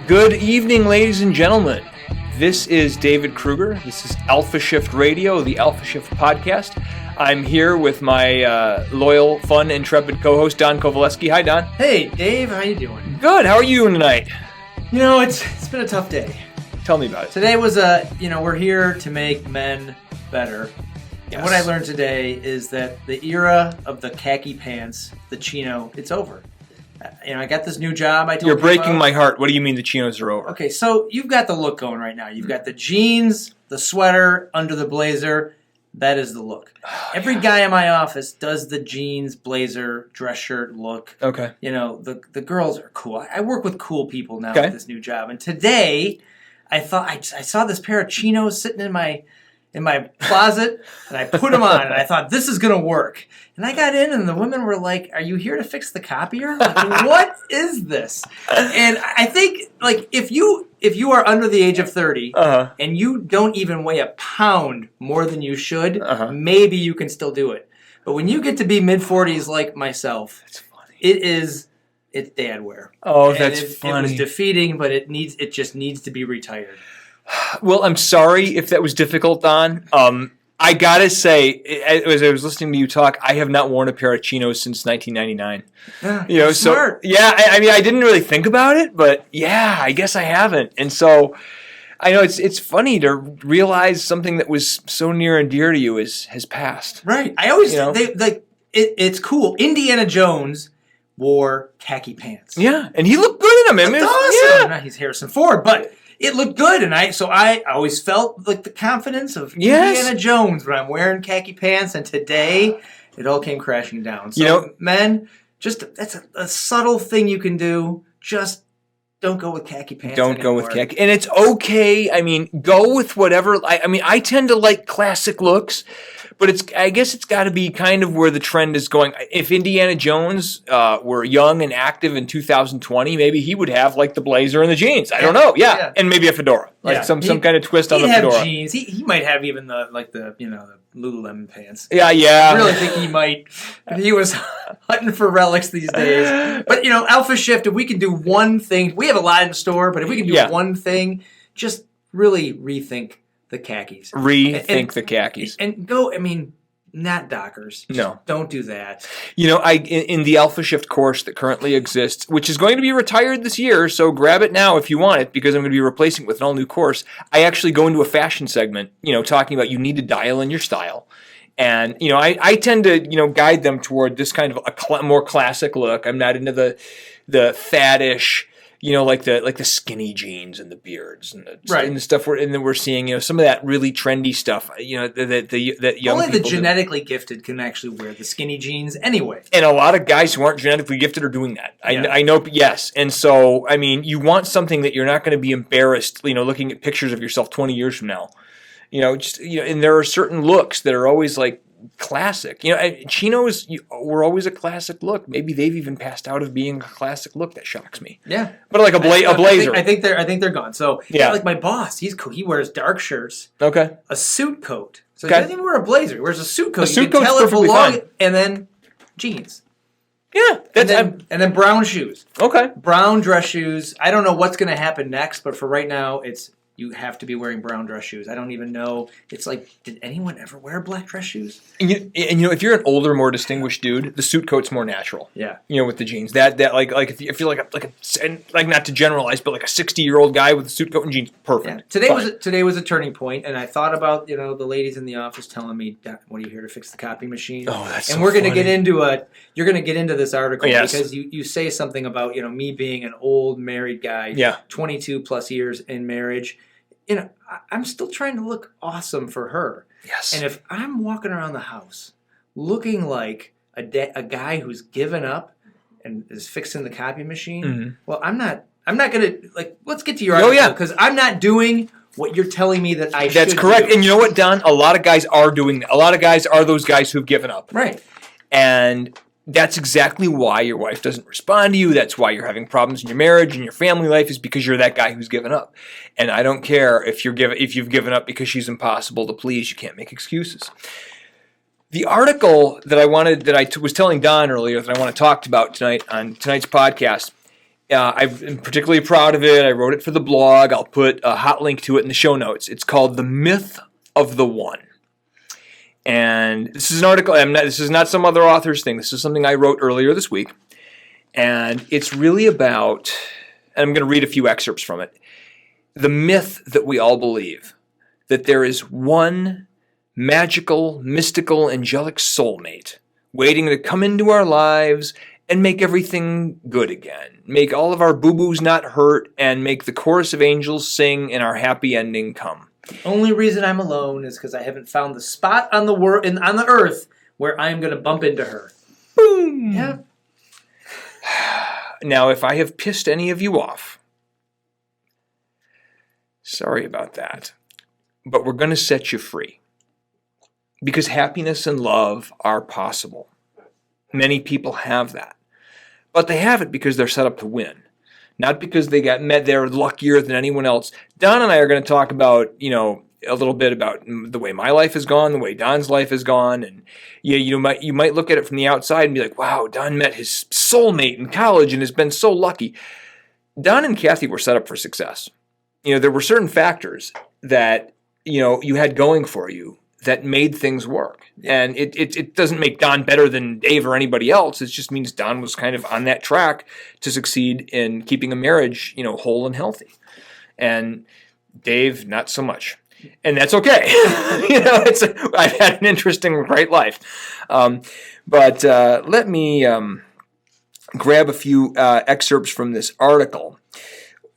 Good evening, ladies and gentlemen. This is David Kruger. This is Alpha Shift Radio, the Alpha Shift podcast. I'm here with my loyal, fun, intrepid co-host, Don Kovaleski. Hi, Don. Hey, Dave. How you doing? Good. How are you doing tonight? You know, it's been a tough day. Tell me about it. Today was we're here to make men better. Yes. And what I learned today is that the era of the khaki pants, the chino, it's over. I got this new job. You're breaking my heart. What do you mean the chinos are over? Okay, so you've got the look going right now. You've got the jeans, the sweater, under the blazer. That is the look. Every guy in my office does the jeans, blazer, dress shirt look. Okay. You know, the girls are cool. I work with cool people now with this new job. And today, I thought I saw this pair of chinos sitting in my closet, and I put them on, and I thought, this is going to work. And I got in, and the women were like, are you here to fix the copier? Like, what is this? And I think, like, if you are under the age of 30, and you don't even weigh a pound more than you should, maybe you can still do it. But when you get to be mid-40s like myself, that's funny. It's dad wear. Oh, and that's funny. It was defeating, but it just needs to be retired. Well, I'm sorry if that was difficult, Don. I gotta say, as I was listening to you talk, I have not worn a pair of chinos since 1999. Smart. So I mean, I didn't really think about it, but yeah, I guess I haven't. And so, I know it's funny to realize something that was so near and dear to you has passed. Right. I always it's cool. Indiana Jones wore khaki pants. Yeah, and he looked good in them. That's awesome. Yeah. He's Harrison Ford, but it looked good, and so I always felt like the confidence of Indiana Jones when I'm wearing khaki pants, and today it all came crashing down. So, men, that's a subtle thing you can do. Just don't go with khaki pants. Don't go with khaki. And it's okay. I mean, go with whatever. I tend to like classic looks, but I guess it's got to be kind of where the trend is going. If Indiana Jones were young and active in 2020, maybe he would have like the blazer and the jeans. I don't know. Yeah. And maybe a fedora, some kind of twist on the fedora. He'd have jeans. He might have even the Lululemon pants. Yeah. I really think he might. He was hunting for relics these days. But Alpha Shift. If we can do one thing, we have a lot in store. But if we can do one thing, just really rethink the khakis. The khakis. And go, not Dockers. No. Don't do that. In the Alpha Shift course that currently exists, which is going to be retired this year, so grab it now if you want it, because I'm going to be replacing it with an all-new course. I actually go into a fashion segment, talking about you need to dial in your style. And, I tend to, guide them toward this kind of a more classic look. I'm not into the faddish, like the skinny jeans and the beards and the stuff. And then we're seeing, some of that really trendy stuff. That young only people the genetically gifted can actually wear the skinny jeans anyway. And a lot of guys who aren't genetically gifted are doing that. I know. Yes. And so, you want something that you're not going to be embarrassed, looking at pictures of yourself 20 years from now. And there are certain looks that are always like classic. Chinos were always a classic look. Maybe they've even passed out of being a classic look. That shocks me. Yeah, but like a blazer. I think they're gone. So like my boss, he's cool. He wears dark shirts. Okay. A suit coat. So he doesn't even wear a blazer. He wears a suit coat. A suit coat's perfectly fine. And then jeans. Yeah, and then brown shoes. Okay. Brown dress shoes. I don't know what's going to happen next, but for right now, you have to be wearing brown dress shoes. I don't even know. It's like, did anyone ever wear black dress shoes? And if you're an older, more distinguished dude, the suit coat's more natural. Yeah. With the jeans. That like if you feel like not to generalize, but like a 60-year-old guy with a suit coat and jeans, perfect. Yeah. Today was a turning point, and I thought about the ladies in the office telling me, "What are you here to fix the copy machine?" Oh, that's and so we're going to funny. get into you're going to get into this article because you say something about me being an old married guy, 22 plus years in marriage. I'm still trying to look awesome for her. Yes. And if I'm walking around the house looking like a guy who's given up and is fixing the copy machine, well, I'm not going to, let's get to your article, because I'm not doing what you're telling me that I should do. That's correct. And you know what, Don? A lot of guys are doing that. A lot of guys are those guys who've given up. Right. And that's exactly why your wife doesn't respond to you. That's why you're having problems in your marriage and your family life, is because you're that guy who's given up. And I don't care if you've given up because she's impossible to please. You can't make excuses. The article that I was telling Don earlier that I want to talk about tonight on tonight's podcast I'm particularly proud of it. I wrote it for the blog. I'll put a hot link to it in the show notes. It's called The Myth of the One. And this is an article. This is not some other author's thing. This is something I wrote earlier this week. And it's really about, and I'm going to read a few excerpts from it, the myth that we all believe, that there is one magical, mystical, angelic soulmate waiting to come into our lives and make everything good again, make all of our boo-boos not hurt, and make the chorus of angels sing and our happy ending come. The only reason I'm alone is because I haven't found the spot on the on the earth where I'm going to bump into her. Boom! Yeah. Now, if I have pissed any of you off, sorry about that, but we're going to set you free. Because happiness and love are possible. Many people have that. But they have it because they're set up to win. Not because they got met, they're luckier than anyone else. Don and I are going to talk about, a little bit about the way my life has gone, the way Don's life has gone, and you might look at it from the outside and be like, wow, Don met his soulmate in college and has been so lucky. Don and Kathy were set up for success. There were certain factors that, you had going for you that made things work. And it doesn't make Don better than Dave or anybody else. It just means Don was kind of on that track to succeed in keeping a marriage, whole and healthy. And Dave, not so much. And that's okay. I've had an interesting, great life. But let me grab a few excerpts from this article.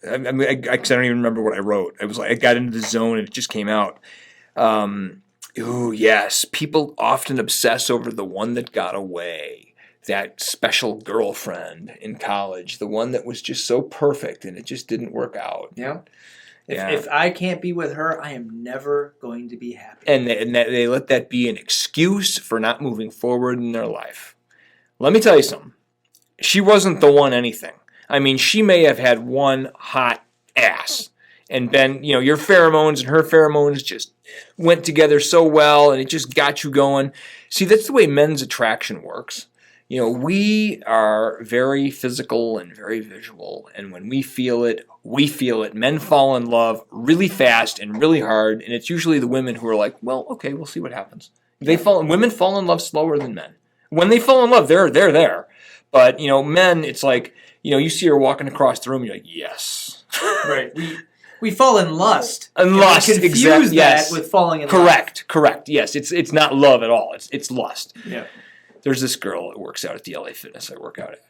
I don't even remember what I wrote. I got into the zone and it just came out. Ooh, yes. People often obsess over the one that got away. That special girlfriend in college. The one that was just so perfect and it just didn't work out. Yeah. If I can't be with her, I am never going to be happy. And they let that be an excuse for not moving forward in their life. Let me tell you something. She wasn't the one anything. I mean, she may have had one hot ass. And been, your pheromones and her pheromones just went together so well and it just got you going. See, that's the way men's attraction works. We are very physical and very visual. And when we feel it, we feel it. Men fall in love really fast and really hard. And it's usually the women who are like, well, okay, we'll see what happens. Women fall in love slower than men. When they fall in love, they're there. But, men, it's like, you see her walking across the room, you're like, yes. Right. We fall in lust. And lust, we confuse that with falling in love. Correct. Yes, it's not love at all. It's lust. Yeah. There's this girl that works out at the LA Fitness I work out at.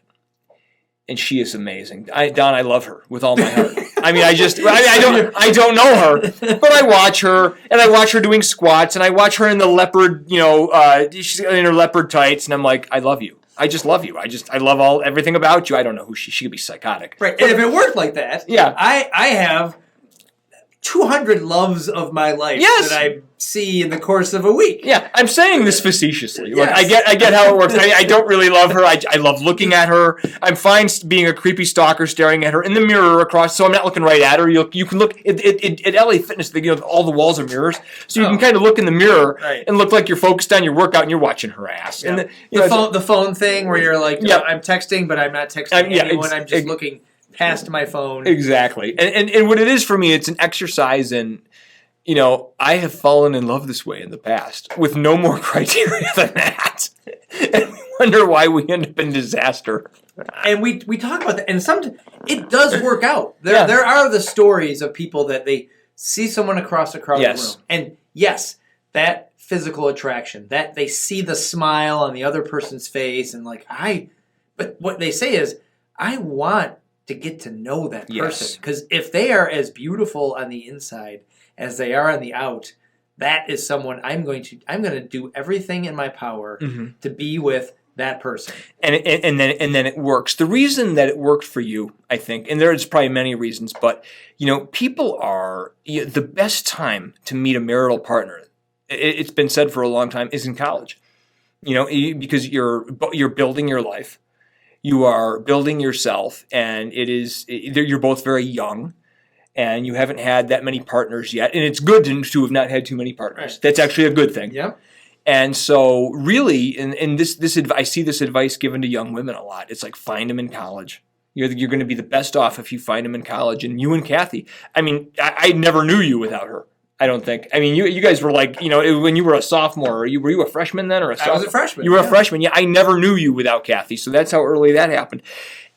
And she is amazing. Don, I love her with all my heart. I mean, I don't know her, but I watch her, and I watch her doing squats, and I watch her in the leopard, she's in her leopard tights, and I'm like, I love you. I just love you. I love everything about you. I don't know who she could be psychotic. Right. And if it worked like that, yeah. I have 200 loves of my life that I see in the course of a week. Yeah, I'm saying this facetiously. Yes. Look, I get how it works. I don't really love her. I love looking at her. I'm fine being a creepy stalker staring at her in the mirror across, so I'm not looking right at her. You can look at LA Fitness, all the walls are mirrors, so you can kind of look in the mirror and look like you're focused on your workout and you're watching her ass. Yeah. And the phone thing where you're like, I'm texting, but I'm not texting anyone. I'm just looking past my phone. Exactly. And what it is for me, it's an exercise in, I have fallen in love this way in the past with no more criteria than that. And we wonder why we end up in disaster. And we talk about that. And sometimes it does work out. There are the stories of people that they see someone across the room. And yes, that physical attraction, that they see the smile on the other person's face and but what they say is, I want to get to know that person. Because if they are as beautiful on the inside as they are on the out, that is someone I'm going to do everything in my power to be with that person. And then it works. The reason that it worked for you, I think, and there's probably many reasons, but people are the best time to meet a marital partner. It's been said for a long time is in college. Because you're building your life. You are building yourself, and you're both very young, and you haven't had that many partners yet. And it's good to have not had too many partners. Right. That's actually a good thing. Yeah. And so really, and this I see this advice given to young women a lot. It's like, find them in college. You're going to be the best off if you find him in college. And you and Kathy, I mean, I never knew you without her. I don't think. I mean, you guys were like, when you were a sophomore, were you a freshman then or a sophomore? I was a freshman. You were a freshman. Yeah, I never knew you without Kathy. So that's how early that happened.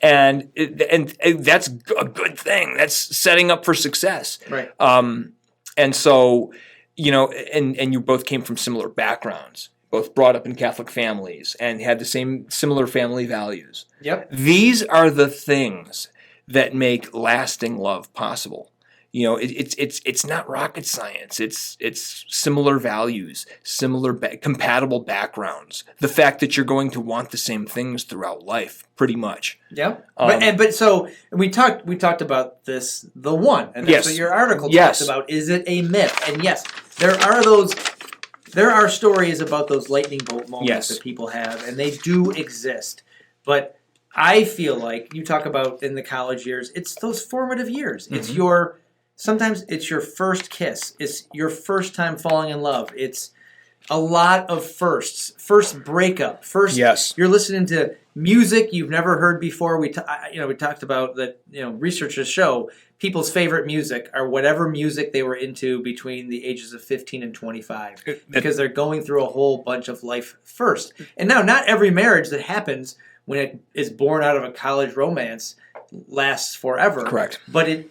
And that's a good thing. That's setting up for success. Right. And so, and you both came from similar backgrounds, both brought up in Catholic families and had the similar family values. Yep. These are the things that make lasting love possible. It's not rocket science. It's similar values, compatible backgrounds. The fact that you're going to want the same things throughout life, pretty much. Yeah. But so we talked about this, the one, and that's what your article talks about. Is it a myth? And yes, there are stories about those lightning bolt moments that people have, and they do exist. But I feel like you talk about in the college years, it's those formative years. Mm-hmm. Sometimes it's your first kiss. It's your first time falling in love. It's a lot of firsts. First breakup. You're listening to music you've never heard before. We talked about that. Researchers show people's favorite music are whatever music they were into between the ages of 15 and 25, because they're going through a whole bunch of life first. And now, not every marriage that happens when it is born out of a college romance lasts forever. Correct. But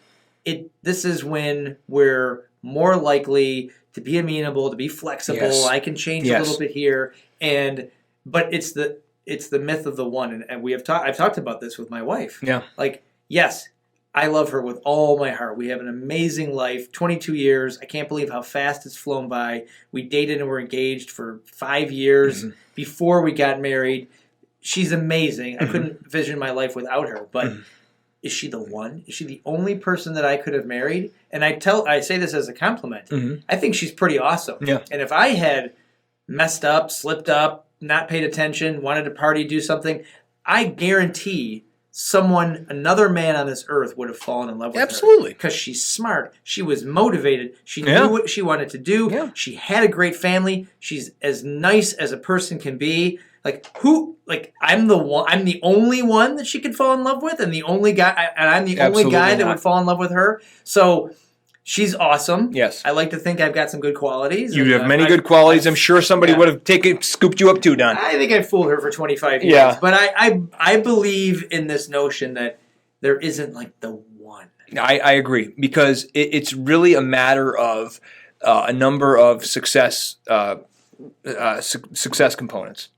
this is when we're more likely to be amenable, to be flexible. Yes. I can change a little bit here, but it's the myth of the one, and I've talked about this with my wife. Yeah, like yes, I love her with all my heart. We have an amazing life. 22 years. I can't believe how fast it's flown by. We dated and were engaged for 5 years before we got married. She's amazing. I couldn't envision my life without her, but. Is she the one? Is she the only person that I could have married? And I say this as a compliment. Mm-hmm. I think she's pretty awesome. Yeah. And if I had messed up, slipped up, not paid attention, wanted to party, do something, I guarantee another man on this earth would have fallen in love with her. Absolutely. Because she's smart. She was motivated. She knew what she wanted to do. Yeah. She had a great family. She's as nice as a person can be. I'm the only one that she could fall in love with, and the only guy, and I'm the only guy that would fall in love with her. So she's awesome. Yes. I like to think I've got some good qualities. You have many good qualities. I'm sure somebody would have scooped you up too, Don. I think I fooled her for 25 years. Yeah. But I believe in this notion that there isn't like the one. I agree, because it's really a matter of a number of success components.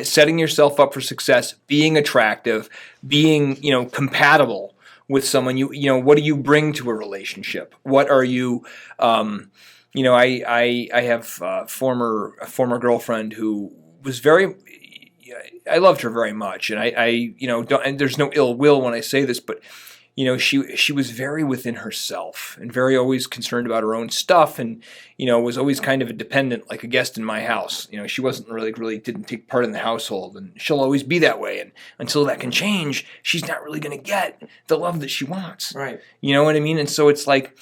Setting yourself up for success, being attractive, being, compatible with someone. What do you bring to a relationship? What are you, I have a former girlfriend who was I loved her very much. And and there's no ill will when I say this, but she was very within herself and very always concerned about her own stuff, and was always kind of a dependent, like a guest in my house. She wasn't really didn't take part in the household, and she'll always be that way. And until that can change, she's not really going to get the love that she wants. Right. You know what I mean? And so it's like,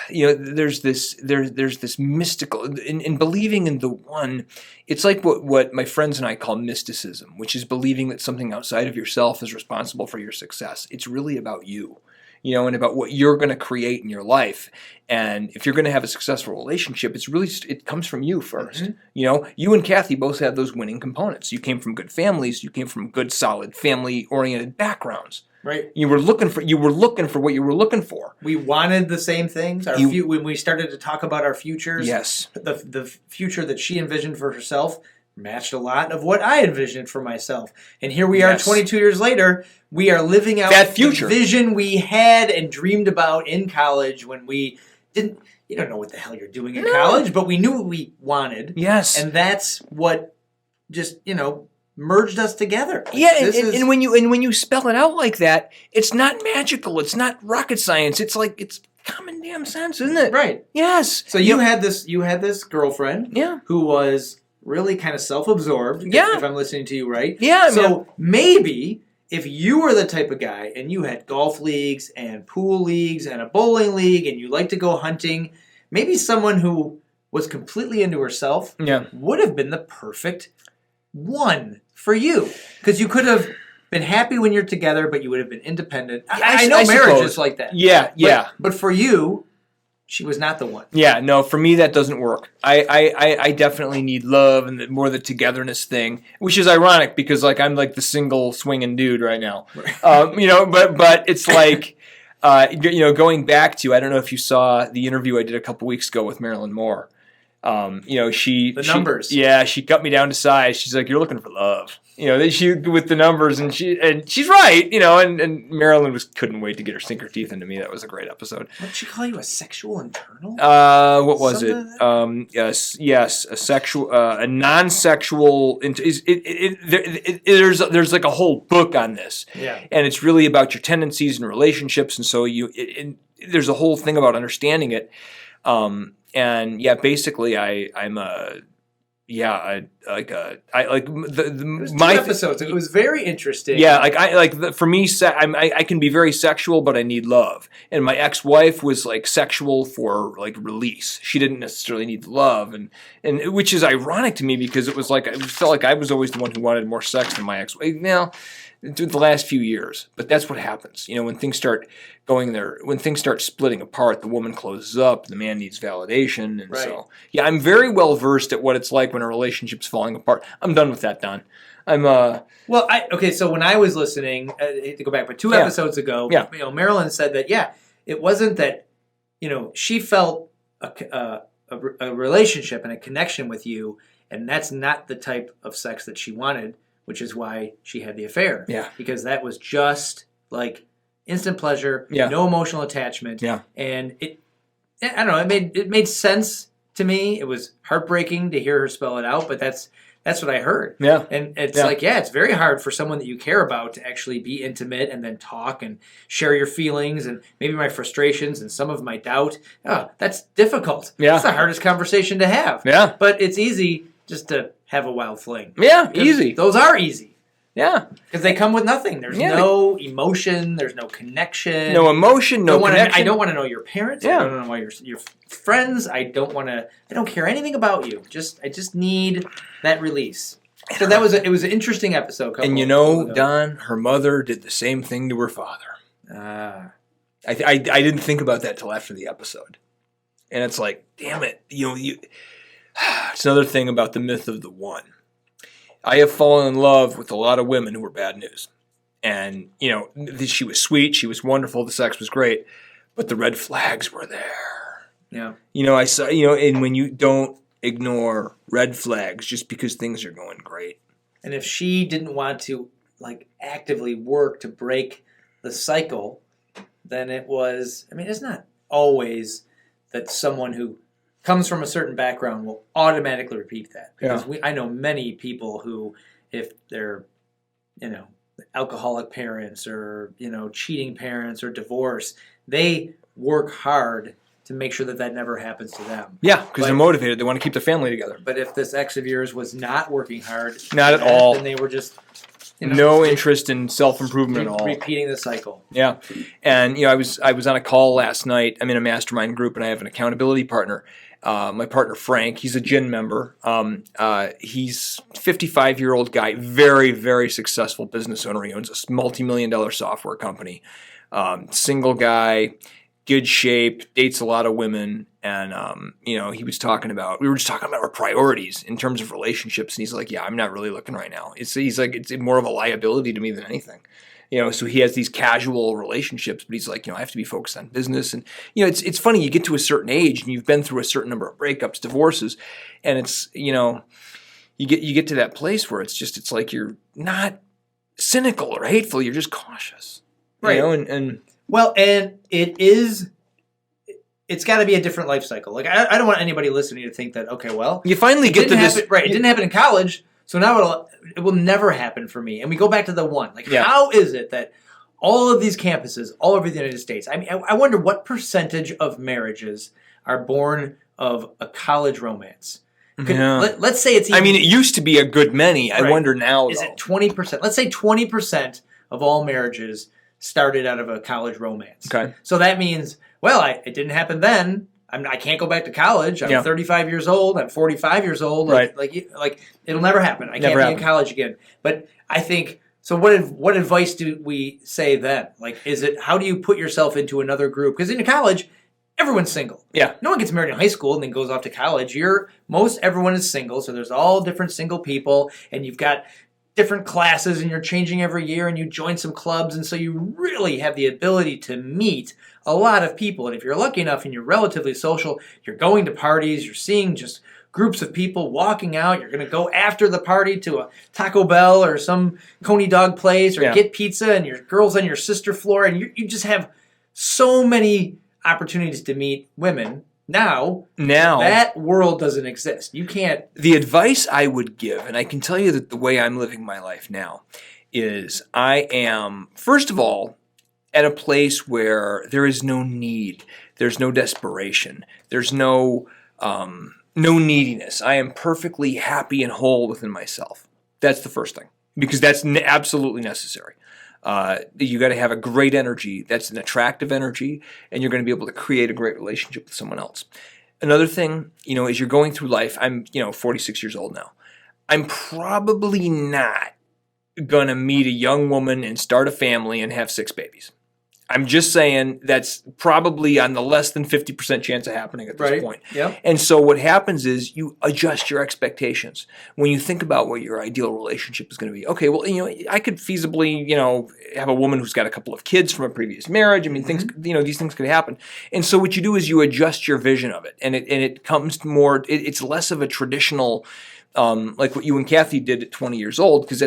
there's this mystical in believing in the one. It's like what my friends and I call mysticism, which is believing that something outside of yourself is responsible for your success. It's really about you, and about what you're going to create in your life. And if you're going to have a successful relationship, it comes from you first. Mm-hmm. You and Kathy both have those winning components. You came from good families. You came from good, solid, family-oriented backgrounds. Right. You were looking for what you were looking for. We wanted the same things. When we started to talk about our futures, yes, the future that she envisioned for herself matched a lot of what I envisioned for myself. And here we are 22 years later, we are living out that future. The vision we had and dreamed about in college when we didn't. You don't know what the hell you're doing in college, but we knew what we wanted. Yes. And that's what just, merged us together. And when you spell it out like that, it's not magical. It's not rocket science. It's like it's common damn sense, isn't it? Right. Yes. So you had this girlfriend, who was really kind of self-absorbed. If I'm listening to you right. Yeah. So maybe if you were the type of guy and you had golf leagues and pool leagues and a bowling league and you like to go hunting, maybe someone who was completely into herself would have been the perfect one for you, because you could have been happy when you're together, but you would have been independent. I know marriage is like that. Yeah, yeah. But for you, she was not the one. Yeah, no, for me that doesn't work. I definitely need love and more the togetherness thing, which is ironic because like I'm like the single swinging dude right now. But it's like going back to, I don't know if you saw the interview I did a couple weeks ago with Marilyn Moore. The numbers. She cut me down to size. She's like, "You're looking for love." She with the numbers, and she's right. And Marilyn couldn't wait to get her sink her teeth into me. That was a great episode. What did she call you? A sexual internal? What was it? Yes, a sexual, a non-sexual. There's like a whole book on this. Yeah, and it's really about your tendencies and relationships, and so there's a whole thing about understanding it. And yeah, basically, I'm a it was 2 episodes. It was very interesting. Yeah, for me, I can be very sexual, but I need love. And my ex-wife was like sexual for like release. She didn't necessarily need love, and which is ironic to me because it was like I felt like I was always the one who wanted more sex than my ex-wife. Now, the last few years, but that's what happens. When things start going there, when things start splitting apart, the woman closes up, the man needs validation, and so yeah, I'm very well versed at what it's like when a relationship's falling apart. I'm done with that, Don. So when I was listening, I hate to go back, but 2 episodes ago, Marilyn said that it wasn't that she felt a relationship and a connection with you, and that's not the type of sex that she wanted. Which is why she had the affair. Yeah. Because that was just like instant pleasure, no emotional attachment. Yeah. And I don't know, it made sense to me. It was heartbreaking to hear her spell it out, but that's what I heard. Yeah. And it's it's very hard for someone that you care about to actually be intimate and then talk and share your feelings and maybe my frustrations and some of my doubt. Oh, that's difficult. Yeah. It's the hardest conversation to have. Yeah. But it's easy just to have a wild fling. Yeah, easy. Those are easy. Yeah. Because they come with nothing. There's no emotion. There's no connection. No emotion, no connection. I don't want to know your parents. Yeah. I don't want to know your friends. I don't care anything about you. I just need that release. So it was an interesting episode. And Don, her mother did the same thing to her father. I didn't think about that till after the episode. And it's like, damn it. It's another thing about the myth of the one. I have fallen in love with a lot of women who were bad news. And, she was sweet, she was wonderful, the sex was great, but the red flags were there. Yeah. I saw, and when you don't ignore red flags just because things are going great. And if she didn't want to, actively work to break the cycle, then it's not always that someone who comes from a certain background will automatically repeat that. Because I know many people who, if they're, alcoholic parents or, cheating parents or divorce, they work hard to make sure that never happens to them. Yeah, because they're motivated. They want to keep their family together. But if this ex of yours was not working hard, not at all, then they were just no interest in self-improvement at all. Repeating the cycle. Yeah, and I was on a call last night. I'm in a mastermind group, and I have an accountability partner. My partner Frank, he's a gin member. He's a 55-year-old guy, very, very successful business owner. He owns a multi-million-dollar software company. Single guy, good shape, dates a lot of women, and we were just talking about our priorities in terms of relationships, and he's like, I'm not really looking right now. He's like, it's more of a liability to me than anything. So he has these casual relationships, but he's like, I have to be focused on business. And, it's funny, you get to a certain age and you've been through a certain number of breakups, divorces, and it's, you get to that place where it's like you're not cynical or hateful, you're just cautious. Right. And it's got to be a different life cycle. Like, I don't want anybody listening to think that, okay, well, you finally get to this. Right. It didn't happen in college. So now it will never happen for me. And we go back to the one. How is it that all of these campuses all over the United States, I wonder what percentage of marriages are born of a college romance? Let's say it's even, it used to be a good many. I wonder now, is it 20%? Let's say 20% of all marriages started out of a college romance. Okay. So that means, it didn't happen then. I can't go back to college. I'm 35 years old. I'm 45 years old. Right. Like it'll never happen. I can't be in college again. But I think So what advice do we say then? Like, how do you put yourself into another group? Because in college, everyone's single. Yeah. No one gets married in high school and then goes off to college. Everyone is single, so there's all different single people, and you've got different classes, and you're changing every year, and you join some clubs, and so you really have the ability to meet a lot of people. And if you're lucky enough and you're relatively social, you're going to parties, you're seeing just groups of people walking out. You're going to go after the party to a Taco Bell or some Coney dog place or get pizza, and your girl's on your sister floor, and you just have so many opportunities to meet women. Now that world doesn't exist. You can't. The advice I would give, and I can tell you that the way I'm living my life now, is I am, first of all, at a place where there is no need, there's no desperation, there's no neediness. I am perfectly happy and whole within myself. That's the first thing, because that's absolutely necessary. You got to have a great energy. That's an attractive energy, and you're going to be able to create a great relationship with someone else. Another thing, as you're going through life, I'm, 46 years old now. I'm probably not going to meet a young woman and start a family and have 6 babies. I'm just saying that's probably on the less than 50% chance of happening at this point. Yep. And so what happens is you adjust your expectations. When you think about what your ideal relationship is going to be, okay, well, I could feasibly, have a woman who's got a couple of kids from a previous marriage. I mean, things, these things could happen. And so what you do is you adjust your vision of it. And it comes more, it's less of a traditional, like what you and Kathy did at 20 years old, because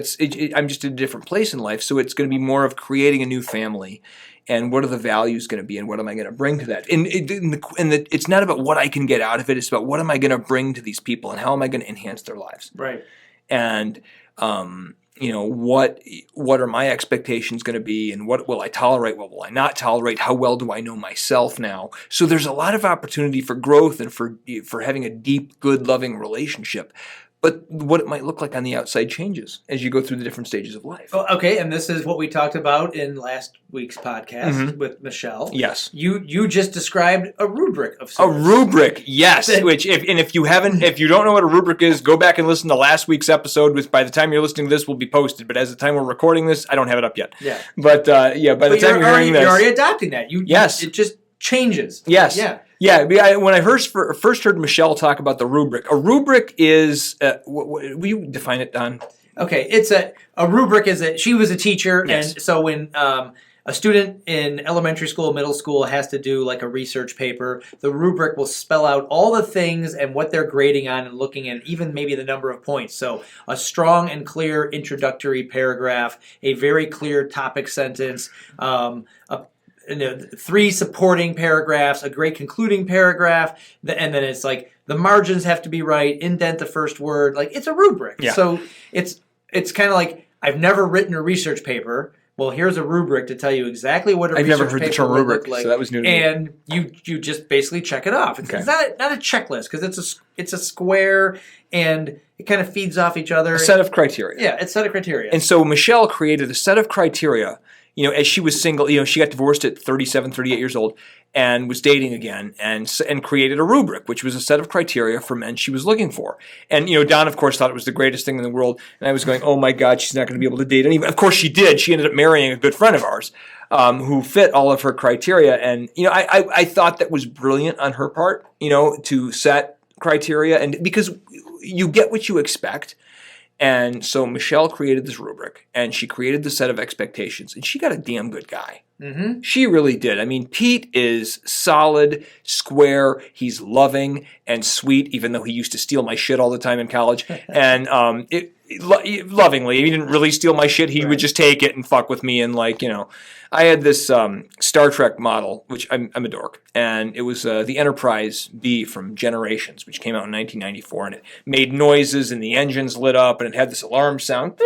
I'm just in a different place in life. So it's going to be more of creating a new family. And what are the values going to be, and what am I going to bring to that? And it's not about what I can get out of it. It's about what am I going to bring to these people, and how am I going to enhance their lives? Right. And what are my expectations going to be, and what will I tolerate? What will I not tolerate? How well do I know myself now? So there's a lot of opportunity for growth and for having a deep, good, loving relationship. But what it might look like on the outside changes as you go through the different stages of life. Oh, okay, and this is what we talked about in last week's podcast with Michelle. Yes. You just described a rubric of sorts. A rubric, yes. If you don't know what a rubric is, go back and listen to last week's episode, which by the time you're listening to this will be posted. But as the time we're recording this, I don't have it up yet. Yeah. But by the time you're hearing this, you're already adopting that. Yes. It just changes. Yes. Yeah. Yeah, when I first heard Michelle talk about the rubric, a rubric is, will you define it, Don? Okay, it's a rubric is that she was a teacher, yes. And so when a student in elementary school, middle school has to do like a research paper, the rubric will spell out all the things and what they're grading on and looking at, even maybe the number of points. So a strong and clear introductory paragraph, a very clear topic sentence, 3 supporting paragraphs, a great concluding paragraph, and then it's like the margins have to be right, indent the first word. Like, it's a rubric. Yeah. So it's kind of like, I've never written a research paper. Well, here's a rubric to tell you exactly what a research paper I've never heard the term rubric, like, so that was new to me. And you just basically check it off. It's not a checklist, because it's a square, and it kind of feeds off each other. A set of criteria. Yeah, it's a set of criteria. And so Michelle created a set of criteria. As she was single, she got divorced at 37, 38 years old and was dating again and created a rubric, which was a set of criteria for men she was looking for. And, Don, of course, thought it was the greatest thing in the world. And I was going, oh, my God, she's not going to be able to date anyone. Of course, she did. She ended up marrying a good friend of ours who fit all of her criteria. And, I thought that was brilliant on her part, to set criteria. And because you get what you expect. And so Michelle created this rubric, and she created the set of expectations, and she got a damn good guy. Mm-hmm. She really did. I mean, Pete is solid, square, he's loving and sweet, even though he used to steal my shit all the time in college. And lovingly, he didn't really steal my shit. He would just take it and fuck with me. And I had this Star Trek model, which I'm a dork, and it was the Enterprise B from Generations, which came out in 1994, and it made noises, and the engines lit up, and it had this alarm sound.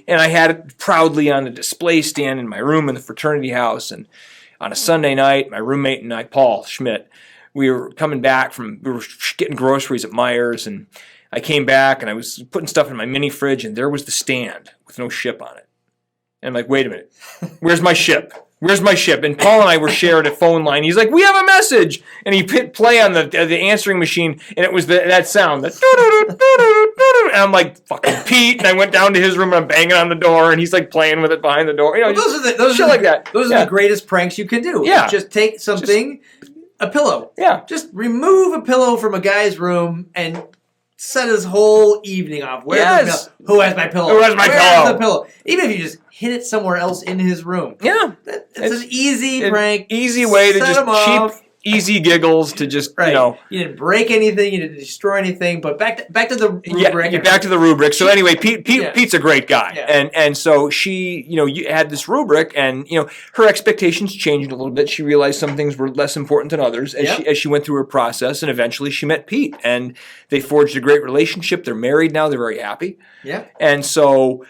And I had it proudly on a display stand in my room in the fraternity house. And on a Sunday night, my roommate and I, Paul Schmidt, we were coming back we were getting groceries at Meijer's, and I came back and I was putting stuff in my mini fridge, and there was the stand with no ship on it. And I'm like, wait a minute, where's my ship? Where's my ship? And Paul and I were sharing a phone line. He's like, we have a message. And he hit play on the answering machine, and it was that sound. And I'm like, fucking Pete. And I went down to his room and I'm banging on the door and he's like playing with it behind the door. You know, those are like that. Those are the greatest pranks you can do. Yeah. Just take something, a pillow. Yeah. Just remove a pillow from a guy's room and set his whole evening off. Who has my pillow? Who has my pillow? The pillow? Even if you just hit it somewhere else in his room. Yeah. It's an easy prank. Easy way to just cheap, easy giggles to just, you know. You didn't break anything. You didn't destroy anything. But back to the rubric. Yeah, back to the rubric. So anyway, Pete's a great guy. Yeah. And so she, you had this rubric and, her expectations changed a little bit. She realized some things were less important than others as she went through her process. And eventually she met Pete. And they forged a great relationship. They're married now. They're very happy. Yeah. And so...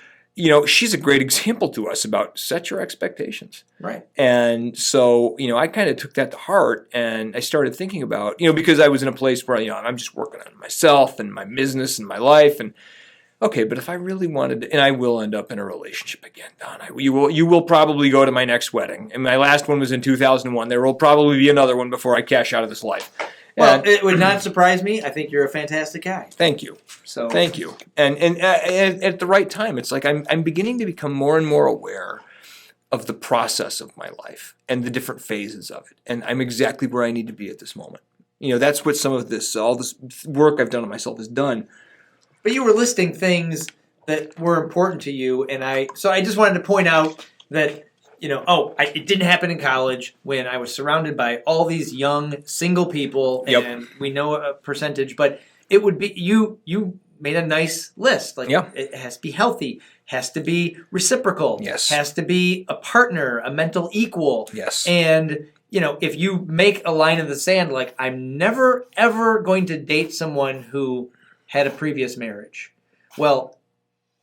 she's a great example to us about set your expectations. Right. And so, I kind of took that to heart and I started thinking about, because I was in a place where, I'm just working on myself and my business and my life. And okay, but if I really wanted to, and I will end up in a relationship again, Don, you will probably go to my next wedding. And my last one was in 2001. There will probably be another one before I cash out of this life. Well, it would not surprise me. I think you're a fantastic guy. Thank you. Thank you. And at the right time, it's like I'm beginning to become more and more aware of the process of my life and the different phases of it. And I'm exactly where I need to be at this moment. That's what some of this, all this work I've done on myself has done. But you were listing things that were important to you, and so I just wanted to point out that. It didn't happen in college when I was surrounded by all these young single people, and we know a percentage, but it would be you made a nice list. Like it has to be healthy, has to be reciprocal, has to be a partner, a mental equal. Yes. And if you make a line in the sand, like I'm never ever going to date someone who had a previous marriage. Well,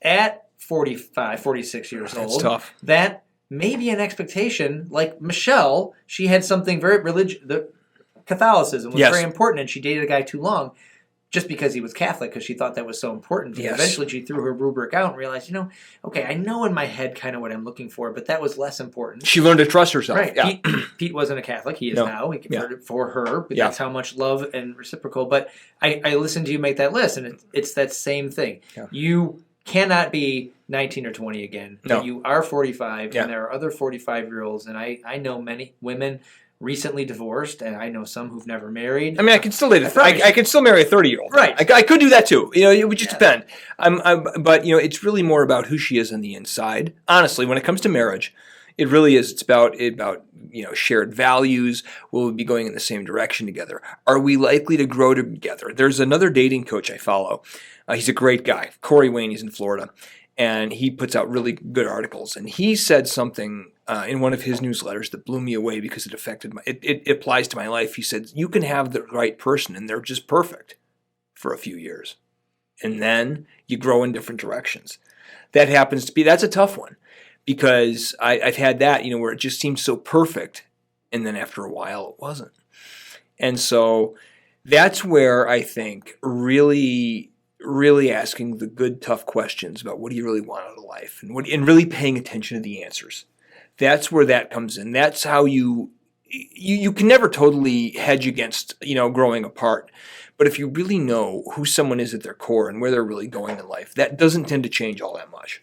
at 45, 46 years old, that's tough. That maybe an expectation, like Michelle, she had something very religious. The Catholicism was very important, and she dated a guy too long just because he was Catholic, because she thought that was so important. And eventually she threw her rubric out and realized, okay, I know in my head kind of what I'm looking for, but that was less important. She learned to trust herself. Right. Yeah. Pete wasn't a Catholic. He is now. He converted for her, but that's how much love and reciprocal. But I listened to you make that list, and it's that same thing. Yeah. You cannot be 19 or 20 again. No. You are 45, and there are other 45-year-olds, and I know many women recently divorced, and I know some who've never married. I mean, I can still date I can still marry a 30-year-old. Right. I could do that too. It would just depend. But it's really more about who she is on the inside. Honestly, when it comes to marriage, it really is. It's about shared values. Will we be going in the same direction together? Are we likely to grow together? There's another dating coach I follow. He's a great guy, Corey Wayne. He's in Florida, and he puts out really good articles. And he said something in one of his newsletters that blew me away because it affected it applies to my life. He said, you can have the right person and they're just perfect for a few years, and then you grow in different directions. That's a tough one, because I've had that, where it just seemed so perfect, and then after a while it wasn't. And so that's where I think really asking the good, tough questions about what do you really want out of life, and really paying attention to the answers. That's where that comes in. That's how you can never totally hedge against, growing apart. But if you really know who someone is at their core and where they're really going in life, that doesn't tend to change all that much.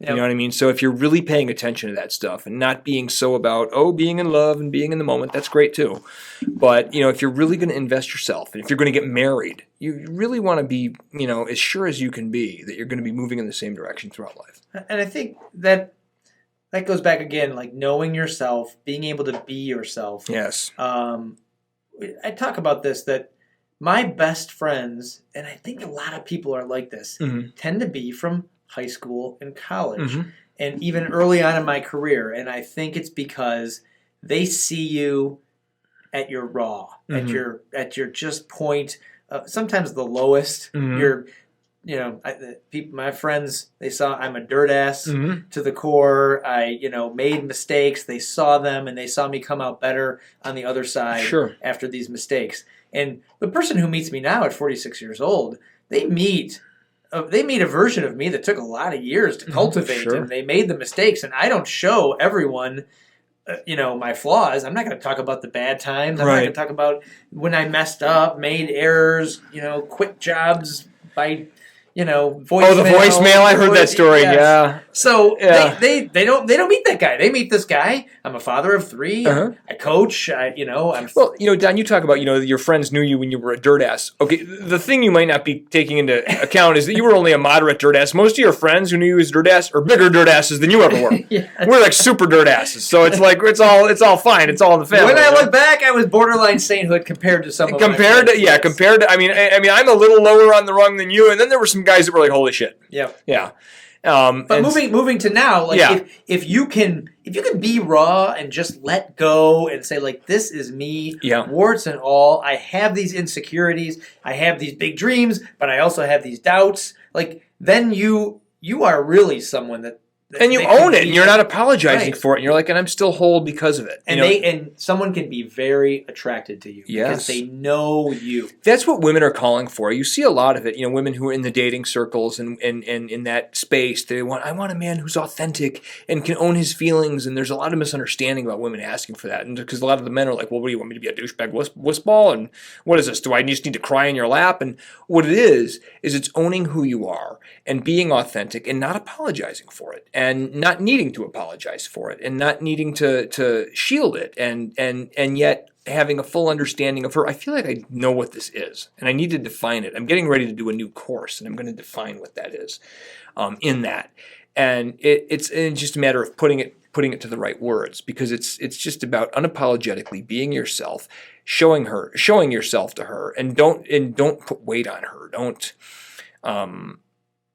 Yep. You know what I mean? So if you're really paying attention to that stuff and not being so about, being in love and being in the moment, that's great too. But, if you're really going to invest yourself, and if you're going to get married, you really want to be, as sure as you can be that you're going to be moving in the same direction throughout life. And I think that goes back again, like knowing yourself, being able to be yourself. Yes. I talk about this, that my best friends, and I think a lot of people are like this, tend to be from high school and college, and even early on in my career. And I think it's because they see you at your raw, at your just point, sometimes the lowest. You're, my friends, they saw I'm a dirt ass to the core. I, made mistakes. They saw them, and they saw me come out better on the other side after these mistakes. And the person who meets me now at 46 years old, they meet a version of me that took a lot of years to cultivate, and they made the mistakes. And I don't show everyone, my flaws. I'm not going to talk about the bad times. I'm not going to talk about when I messed up, made errors, quit jobs by, voicemail. Oh, the voicemail! I heard that story. Yes. Yeah. So they don't meet that guy. They meet this guy. I'm a father of 3. I coach. Well, Don, you talk about your friends knew you when you were a dirt ass. Okay, the thing you might not be taking into account is that you were only a moderate dirt ass. Most of your friends who knew you as dirt ass are bigger dirt asses than you ever were. We're like super dirt asses. So it's like it's all fine. It's all in the family. When I look back, I was borderline sainthood compared to some of compared to I mean I'm a little lower on the rung than you, and then there were some guys that were like, holy shit. Yeah. But moving to now, like if you can be raw and just let go and say like, this is me, warts and all. I have these insecurities. I have these big dreams, but I also have these doubts. Like then you are really someone that and you own it, and you're not apologizing for it, and you're like, and I'm still whole because of it. And someone can be very attracted to you because they know you. That's what women are calling for. You see a lot of it. Women who are in the dating circles and in that space, I want a man who's authentic and can own his feelings. And there's a lot of misunderstanding about women asking for that, and because a lot of the men are like, well, what do you want me to be, a douchebag wussball? And what is this? Do I just need to cry in your lap? And what it is it's owning who you are and being authentic and not apologizing for it. And not needing to apologize for it, and not needing to shield it, and yet having a full understanding of her. I feel like I know what this is, and I need to define it. I'm getting ready to do a new course, and I'm going to define what that is in that. And it's just a matter of putting it to the right words, because it's just about unapologetically being yourself, showing yourself to her, and don't put weight on her.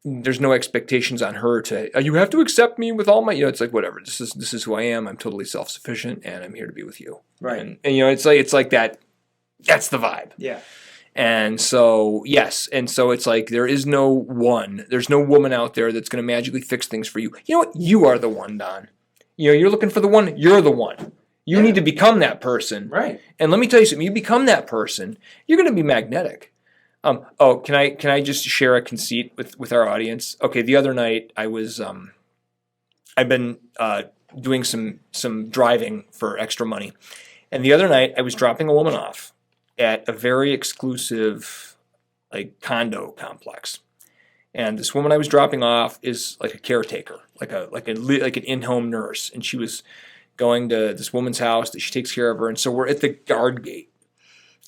There's no expectations on her to, you have to accept me with all my, it's like, whatever, this is who I am. I'm totally self-sufficient, and I'm here to be with you. Right. And it's like that. That's the vibe. Yeah. And so, yes. And so it's like, there's no woman out there that's going to magically fix things for you. You know what? You are the one, Don. You're looking for the one. You're the one. You need to become that person. Right. And let me tell you something. You become that person, you're going to be magnetic. Can I just share a conceit with our audience? Okay, the other night I was I've been doing some driving for extra money, and the other night I was dropping a woman off at a very exclusive condo complex, and this woman I was dropping off is like a caretaker, like an in-home nurse, and she was going to this woman's house that she takes care of her, and so we're at the guard gate.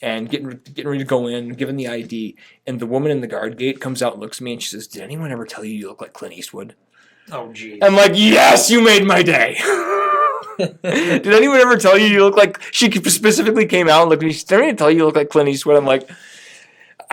And getting ready to go in, given the ID, and the woman in the guard gate comes out and looks at me and she says, "Did anyone ever tell you look like Clint Eastwood?" Oh, geez. I'm like, yes, you made my day. Did anyone ever tell you look like? She specifically came out and looked at me. Did anyone tell you look like Clint Eastwood? I'm like,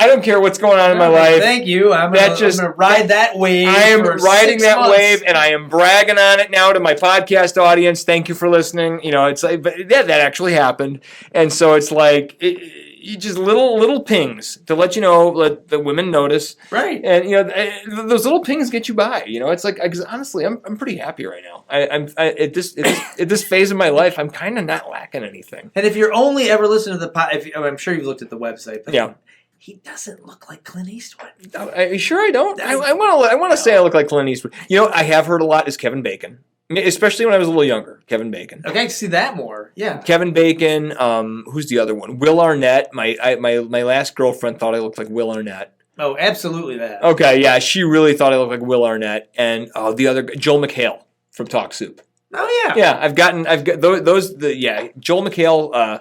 I don't care what's going on in my life. Thank you. I'm going to ride that wave. I am riding that wave, and I am bragging on it now to my podcast audience. Thank you for listening. It's like, but that actually happened, and so it's like just little pings to let let the women notice, right? And those little pings get you by. It's like, honestly, I'm pretty happy right now. I'm at this phase of my life, I'm kind of not lacking anything. And if you're only ever listening to the I'm sure you've looked at the website, but yeah. He doesn't look like Clint Eastwood. Are you sure I don't? I want to say I look like Clint Eastwood. I have heard a lot is Kevin Bacon, especially when I was a little younger. Kevin Bacon. Okay, I can see that more. Yeah. Kevin Bacon. Who's the other one? Will Arnett. My last girlfriend thought I looked like Will Arnett. Oh, absolutely that. Okay, yeah, she really thought I looked like Will Arnett, and the other Joel McHale from Talk Soup. Oh yeah. Yeah, I've got those. Joel McHale.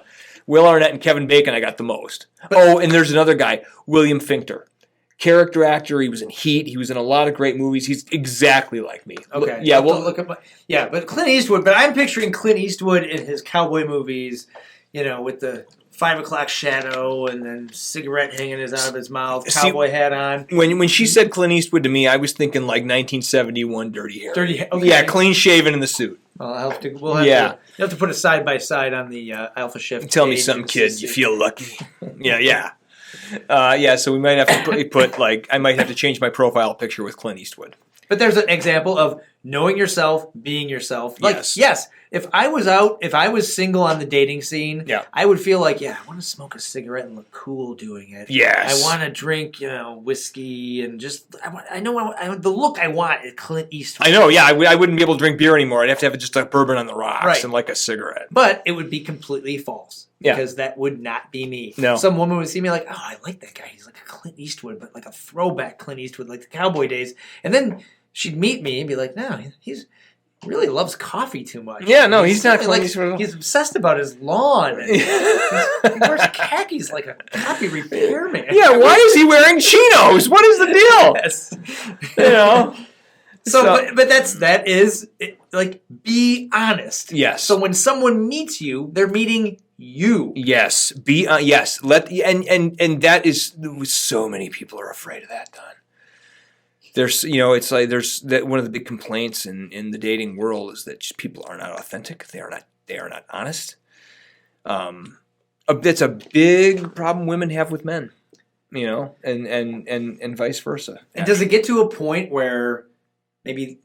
Will Arnett and Kevin Bacon, I got the most. And there's another guy, William Finkter. Character actor, he was in Heat, he was in a lot of great movies. He's exactly like me. Okay. Yeah, but Clint Eastwood, but I'm picturing Clint Eastwood in his cowboy movies, with the 5 o'clock shadow and then cigarette hanging out of his mouth, cowboy hat on. When she said Clint Eastwood to me, I was thinking like 1971 dirty hair. Dirty hair. Okay. Yeah, clean shaven in the suit. Well, we'll have to put it side by side on the Alpha Shift. Tell me something, kid. You feel lucky. Yeah. So we might have to put I might have to change my profile picture with Clint Eastwood. But there's an example of knowing yourself, being yourself. Like, yes, if I was single on the dating scene, I would feel like, I want to smoke a cigarette and look cool doing it. Yes. I want to drink, whiskey and just, the look I want is Clint Eastwood. I know, I wouldn't be able to drink beer anymore. I'd have to have just like bourbon on the rocks and like a cigarette. But it would be completely false. Because that would not be me. No. Some woman would see me like, oh, I like that guy. He's like a Clint Eastwood, but like a throwback Clint Eastwood, like the cowboy days. And then she'd meet me and be like, no, he's really loves coffee too much. Yeah, no, he's not Clint Eastwood. He's obsessed about his lawn. And he wears khakis like a copy repairman. Yeah, why is he wearing chinos? What is the deal? Yes. But that is like, be honest. Yes. So when someone meets you, they're meeting you. Yes. Yes. And that is, so many people are afraid of that, Don. There's, it's like there's that one of the big complaints in the dating world is that just people are not authentic. They are not honest. That's a big problem women have with men, and vice versa. And does it get to a point where maybe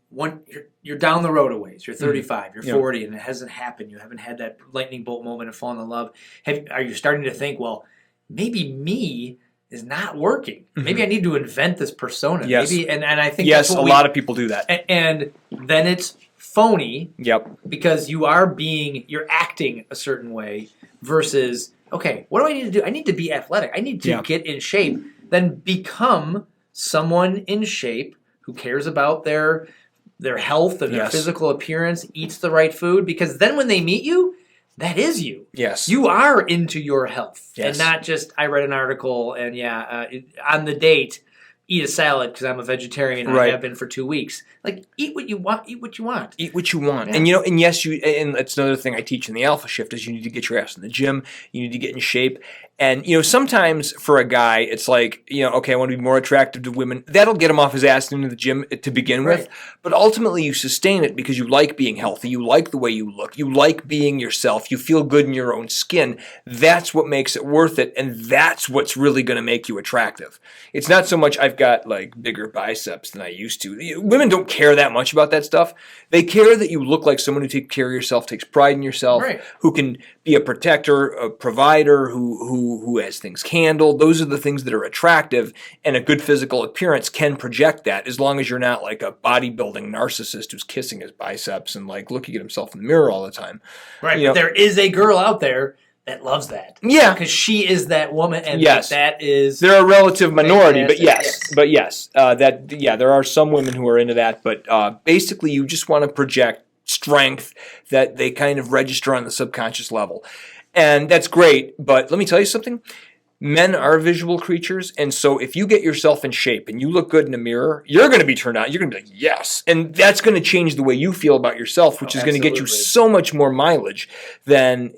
you're down the road a ways, you're 35, you're 40, and it hasn't happened, you haven't had that lightning bolt moment of falling in love, are you starting to think, well, maybe me is not working. Maybe I need to invent this persona. Yes. Maybe, and I think yes, a lot of people do that. And then it's phony. Yep. Because you're acting a certain way versus, okay, what do I need to do? I need to be athletic. I need to get in shape. Then become someone in shape who cares about their health and their physical appearance, eats the right food, because then when they meet you, that is you. Yes. You are into your health. Yes. And not just, I read an article and on the date, eat a salad because I'm a vegetarian and I have been for 2 weeks. Like, eat what you want. Eat what you want. Eat what you want. Yeah. And and that's another thing I teach in the Alpha Shift is you need to get your ass in the gym. You need to get in shape. And, sometimes for a guy, it's like, okay, I want to be more attractive to women. That'll get him off his ass into the gym to begin with. But ultimately, you sustain it because you like being healthy. You like the way you look. You like being yourself. You feel good in your own skin. That's what makes it worth it. And that's what's really going to make you attractive. It's not so much I've got like bigger biceps than I used to. Women don't care that much about that stuff. They care that you look like someone who takes care of yourself, takes pride in yourself, who can be a protector, a provider, who has things handled. Those are the things that are attractive, and a good physical appearance can project that as long as you're not like a bodybuilding narcissist who's kissing his biceps and like looking at himself in the mirror all the time. Right, but there is a girl out there that loves that. Yeah. Because she is that woman, and that is... They're a relative minority, but there are some women who are into that, but basically you just want to project strength that they kind of register on the subconscious level. And that's great, but let me tell you something. Men are visual creatures, and so if you get yourself in shape and you look good in a mirror, you're going to be turned on. You're going to be like, yes. And that's going to change the way you feel about yourself, which is going to get you so much more mileage and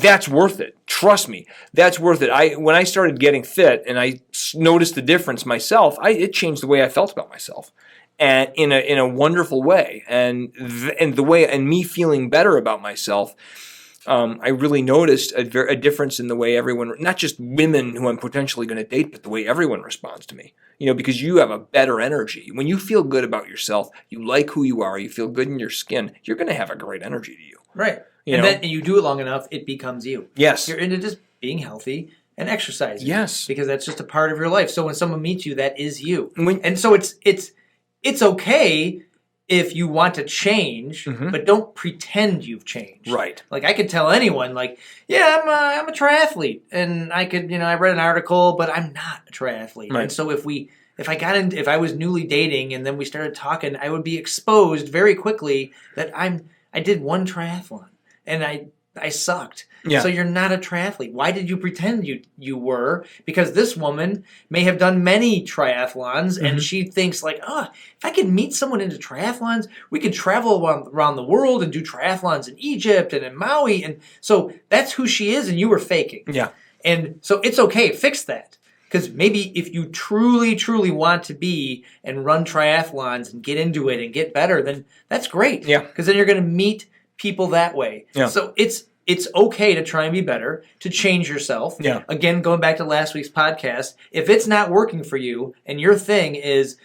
that's worth it. Trust me, that's worth it. When I started getting fit and I noticed the difference myself, it changed the way I felt about myself. And in a wonderful way, and me feeling better about myself, I really noticed a difference in the way everyone, not just women who I'm potentially going to date, but the way everyone responds to me. Because you have a better energy. When you feel good about yourself, you like who you are, you feel good in your skin, you're going to have a great energy to you. Right. Then you do it long enough, it becomes you. Yes. You're into just being healthy and exercising. Yes. Because that's just a part of your life. So when someone meets you, that is you. And so it's okay if you want to change, but don't pretend you've changed. Right. Like, I could tell anyone, like, yeah, I'm a triathlete, and I could, I read an article, but I'm not a triathlete. Right. And so if I was newly dating and then we started talking, I would be exposed very quickly that I did one triathlon and I sucked. Yeah. So you're not a triathlete. Why did you pretend you were? Because this woman may have done many triathlons, and she thinks like, if I can meet someone into triathlons, we could travel around the world and do triathlons in Egypt and in Maui. And so that's who she is, and you were faking. Yeah. And so it's okay. Fix that. Because maybe if you truly, truly want to be and run triathlons and get into it and get better, then that's great. Yeah. Because then you're going to meet people that way. Yeah. So it's okay to try and be better, to change yourself. Yeah. Again, going back to last week's podcast, if it's not working for you and your thing is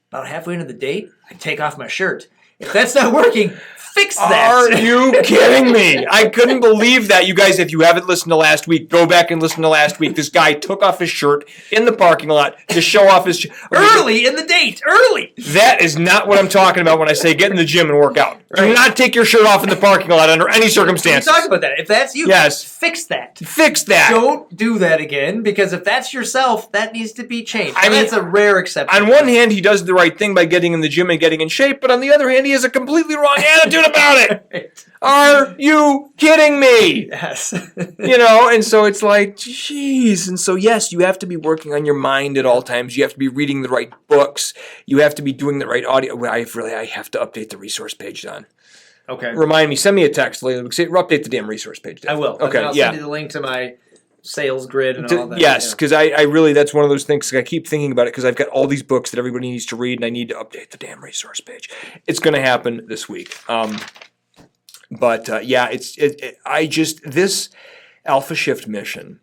about halfway into the date, I take off my shirt. If that's not working, fix that. Are you kidding me? I couldn't believe that. You guys, if you haven't listened to last week, go back and listen to last week. This guy took off his shirt in the parking lot to show off his... Early in the date. Early. That is not what I'm talking about when I say get in the gym and work out. Right. Do not take your shirt off in the parking lot under any circumstances. We talked about that. If that's you, fix that. Fix that. Don't do that again, because if that's yourself, that needs to be changed. I mean, it's a rare exception. On one hand, he does the right thing by getting in the gym and getting in shape, but on the other hand, he has a completely wrong attitude about it. Right. Are you kidding me? Yes. And so it's like, geez. And so, yes, you have to be working on your mind at all times. You have to be reading the right books. You have to be doing the right audio. I have to update the resource page, Don. Okay. Remind me. Send me a text later. Update the damn resource page, Dave. I will. Okay. I'll send you the link to my sales grid and all that. Yes, because I really, that's one of those things. I keep thinking about it because I've got all these books that everybody needs to read, and I need to update the damn resource page. It's going to happen this week. This Alpha Shift mission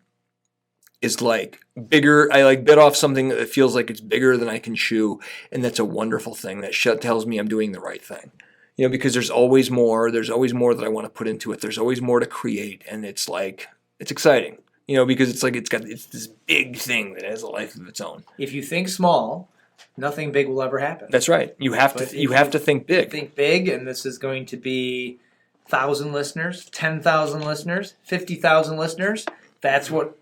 is like bigger. I bit off something that feels like it's bigger than I can chew, and that's a wonderful thing. That tells me I'm doing the right thing. Because there's always more. There's always more that I want to put into it. There's always more to create, and it's exciting. Because it's this big thing that has a life of its own. If you think small, nothing big will ever happen. That's right. You have to think big. Think big, and this is going to be 1,000 listeners, 10,000 listeners, 50,000 listeners. That's what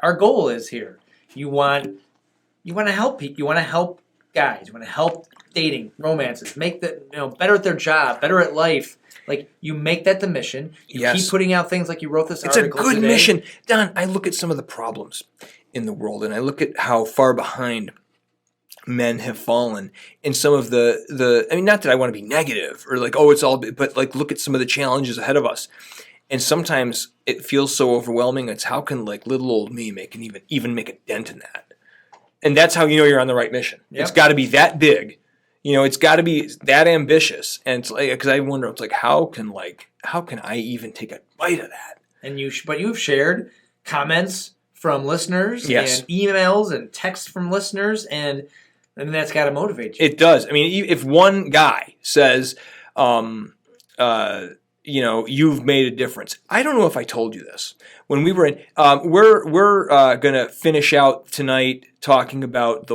our goal is here. You want to help people. You want to help guys. You want to help dating, romances, make better at their job, better at life. You make that the mission. You keep putting out things like you wrote this article today. It's a good mission. Don, I look at some of the problems in the world, and I look at how far behind men have fallen in some of the not that I want to be negative or it's all, but look at some of the challenges ahead of us. And sometimes it feels so overwhelming. It's how can little old me even make a dent in that? And that's how you're on the right mission. Yep. It's got to be that big. It's got to be that ambitious, and it's because I wonder, it's how can I even take a bite of that? And but you've shared comments from listeners, and emails and texts from listeners, and that's got to motivate you. It does. If one guy says, you've made a difference. I don't know if I told you this when we were in. We're gonna finish out tonight talking about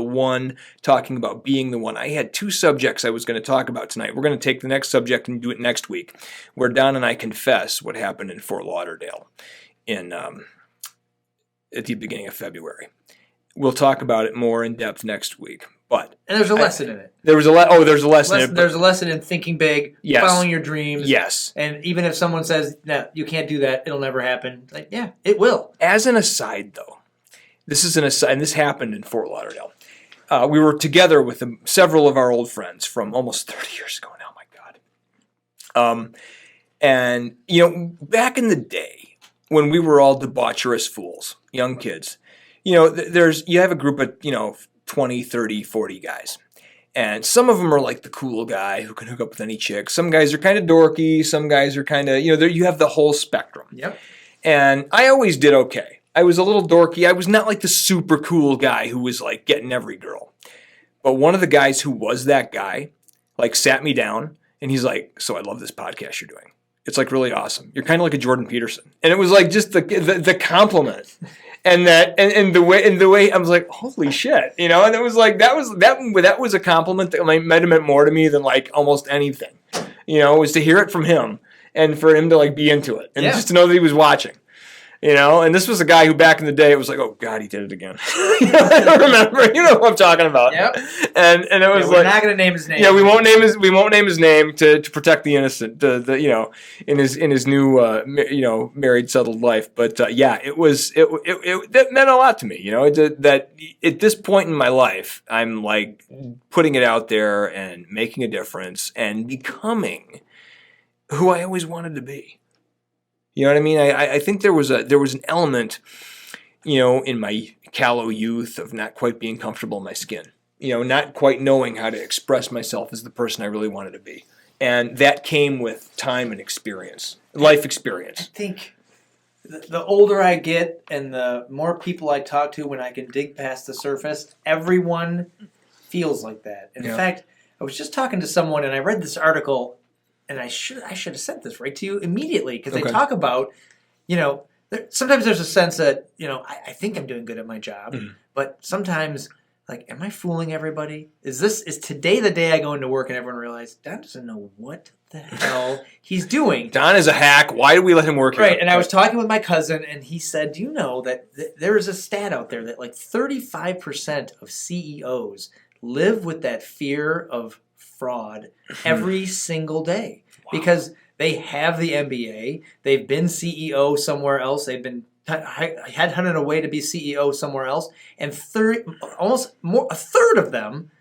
being the one. I had two subjects I was going to talk about tonight. We're going to take the next subject and do it next week, where Don and I confess what happened in Fort Lauderdale at the beginning of February. We'll talk about it more in depth next week. And there's a lesson in it. There's a lesson in it. There's a lesson in thinking big, following your dreams. Yes. And even if someone says, no, you can't do that, it'll never happen. It will. As an aside, though, this is an aside, and this happened in Fort Lauderdale. We were together with several of our old friends from almost 30 years ago now, my God. And, back in the day when we were all debaucherous fools, young kids, you have a group of, 20, 30, 40 guys. And some of them are the cool guy who can hook up with any chick. Some guys are kind of dorky. Some guys are kind of, you have the whole spectrum. Yep. And I always did okay. I was a little dorky. I was not the super cool guy who was getting every girl. But one of the guys who was that guy, sat me down and he's like, so I love this podcast you're doing. It's really awesome. You're kind of like a Jordan Peterson. And it was just the compliment. And the way I was like, holy shit, and it was that was a compliment that might have meant more to me than almost anything, was to hear it from him and for him to be into it and just to know that he was watching, and this was a guy who back in the day it was oh God, he did it again. I don't remember, what I'm talking about. Yep. And it was we're not going to name his name. Yeah, we won't name his name to protect the innocent, in his new married settled life. But it that meant a lot to me. That at this point in my life, I'm putting it out there and making a difference and becoming who I always wanted to be. You know what I mean? I think there was an element, in my callow youth of not quite being comfortable in my skin. Not quite knowing how to express myself as the person I really wanted to be. And that came with time and experience, life experience. I think the older I get and the more people I talk to when I can dig past the surface, everyone feels like that. In fact, I was just talking to someone, and I read this article, and I should have sent this right to you immediately, because they talk about, sometimes there's a sense that, I think I'm doing good at my job, but sometimes, like, am I fooling everybody? Is today the day I go into work and everyone realizes Don doesn't know what the hell he's doing? Don is a hack. Why do we let him work here? Right, and I was talking with my cousin, and he said, do you know that there is a stat out there that like 35% of CEOs live with that fear of fraud every single day? Wow. Because they have the MBA, they've been CEO somewhere else, they've been headhunted away to be CEO somewhere else, and a third of them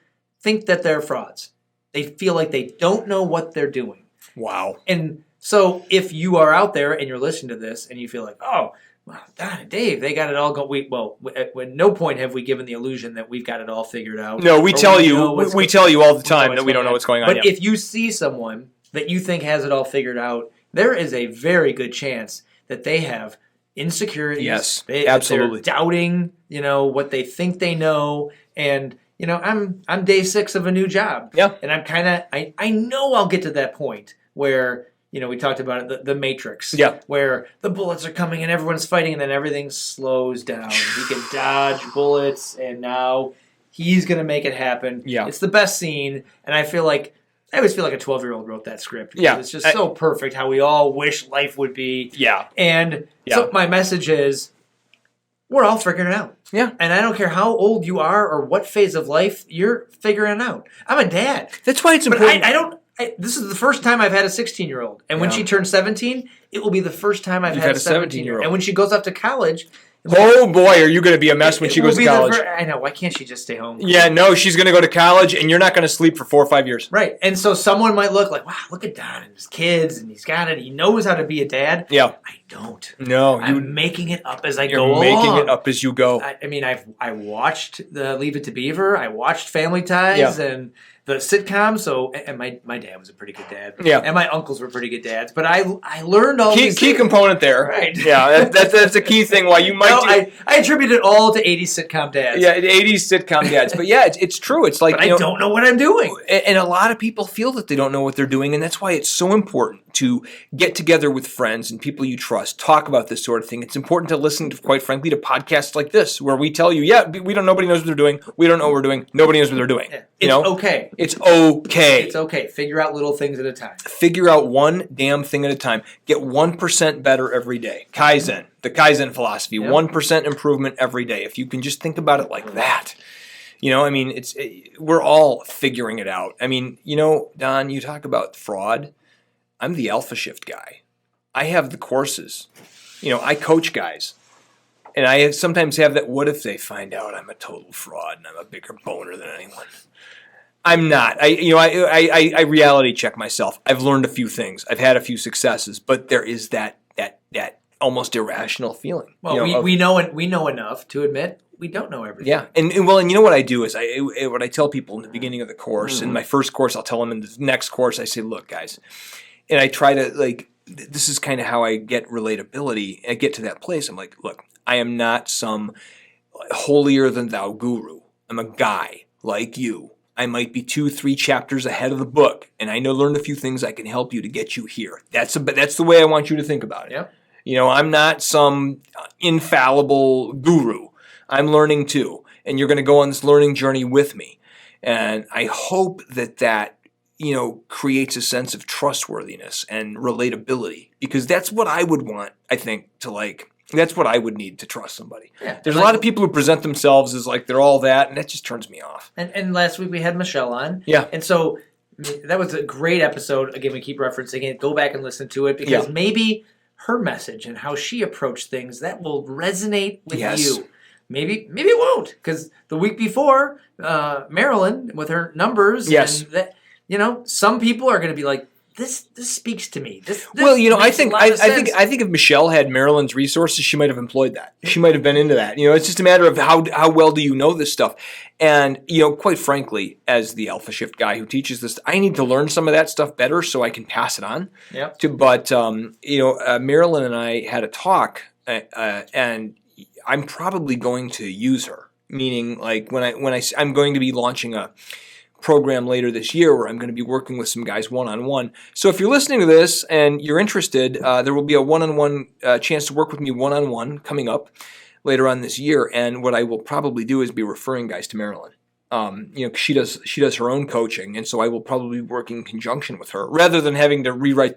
think that they're frauds. They feel like they don't know what they're doing. Wow. And so if you are out there and you're listening to this and you feel like, oh, well, Don and Dave, they got it all going. At no point have we given the illusion that we've got it all figured out. No, we tell you all the time that we don't know what's going on. But if you see someone that you think has it all figured out, there is a very good chance that they have insecurities. Yes, absolutely. They're doubting, what they think they know. And, I'm day 6 of a new job. Yeah. And I'm I know I'll get to that point where, we talked about it, the Matrix. Yeah. Where the bullets are coming and everyone's fighting and then everything slows down. He can dodge bullets and now he's going to make it happen. Yeah. It's the best scene. And I always feel like a 12-year-old wrote that script. Yeah. It's just so perfect how we all wish life would be. Yeah. And so my message is, we're all figuring it out. Yeah. And I don't care how old you are or what phase of life, you're figuring it out. I'm a dad. That's why it's important. This is the first time I've had a 16-year-old. And when she turns 17, it will be the first time I've had a 17-year-old. And when she goes off to college... Oh boy, are you going to be a mess when she goes to college. I know. Why can't she just stay home? Yeah, no, she's going to go to college and you're not going to sleep for 4 or 5 years. Right. And so someone might look like, wow, look at Don and his kids and he's got it. He knows how to be a dad. Yeah. I don't. No. I'm making it up as I go along. You're making it up as you go. I watched the Leave It to Beaver. I watched Family Ties and the sitcom. So, and my dad was a pretty good dad. Yeah. And my uncles were pretty good dads. But I learned all these key component there. Right. Yeah, that's a key thing. Why you might. I attribute it all to 80s sitcom dads. Yeah, 80s sitcom dads. But yeah, it's true. It's like I don't know what I'm doing. And a lot of people feel that they don't know what they're doing, and that's why it's so important to get together with friends and people you trust, talk about this sort of thing. It's important to listen to, quite frankly, to podcasts like this, where we tell you, nobody knows what they're doing. We don't know what we're doing. Nobody knows what they're doing. Yeah. Okay. It's okay. It's okay. Figure out little things at a time. Figure out one damn thing at a time. Get 1% better every day. Kaizen, the Kaizen philosophy, 1% improvement every day. If you can just think about it like that. We're all figuring it out. Don, you talk about fraud. I'm the Alpha Shift guy. I have the courses. I coach guys. And I sometimes have that, what if they find out I'm a total fraud and I'm a bigger boner than anyone? I'm not. I reality check myself. I've learned a few things. I've had a few successes, but there is that almost irrational feeling. Well, we know enough to admit we don't know everything. Yeah, and you know what I do is what I tell people in the beginning of the course, in my first course, I'll tell them in the next course, I say, look, guys, and I try to this is kind of how I get relatability. I get to that place. I'm like, look, I am not some holier than thou guru. I'm a guy like you. I might be 2-3 chapters ahead of the book, and I learned a few things I can help you to get you here. That's the way I want you to think about it. Yeah. I'm not some infallible guru. I'm learning too, and you're going to go on this learning journey with me. And I hope that creates a sense of trustworthiness and relatability, because that's what I would want, I think, that's what I would need to trust somebody. Yeah. There's a lot of people who present themselves as like they're all that, and that just turns me off. And last week we had Michelle on. Yeah. And so that was a great episode. Again, we keep referencing it. Go back and listen to it, because maybe her message and how she approached things, that will resonate with you. Maybe it won't, because the week before, Marilyn with her numbers, and that, some people are going to be like, this speaks to me. I think if Michelle had Marilyn's resources, she might have employed that. She might have been into that. It's just a matter of how well do you know this stuff. And quite frankly, as the Alpha Shift guy who teaches this, I need to learn some of that stuff better so I can pass it on. Yeah. But Marilyn and I had a talk, and I'm probably going to use her. Meaning, like when I'm going to be launching a program later this year where I'm going to be working with some guys one-on-one. So if you're listening to this and you're interested, there will be a one-on-one chance to work with me one-on-one coming up later on this year. And what I will probably do is be referring guys to Marilyn. She does her own coaching, and so I will probably be working in conjunction with her rather than having to rewrite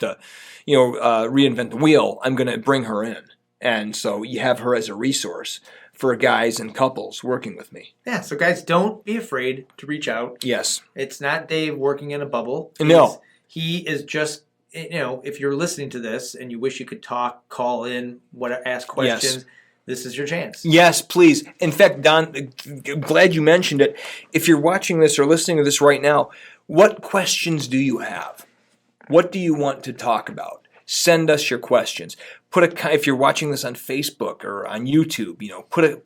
reinvent the wheel. I'm going to bring her in, and so you have her as a resource for guys and couples working with me. Yeah, so guys, don't be afraid to reach out. Yes. It's not Dave working in a bubble. No. He is just, if you're listening to this and you wish you could talk, call in, ask questions, yes. This is your chance. Yes, please. In fact, Don, glad you mentioned it. If you're watching this or listening to this right now, what questions do you have? What do you want to talk about? Send us your questions. If you're watching this on Facebook or on YouTube, put a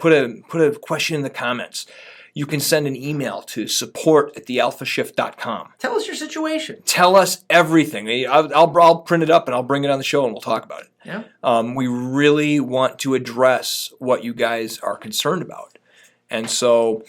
question in the comments. You can send an email to support@thealphashift.com. Tell us your situation. Tell us everything. I'll print it up and I'll bring it on the show and we'll talk about it. Yeah. We really want to address what you guys are concerned about, and so.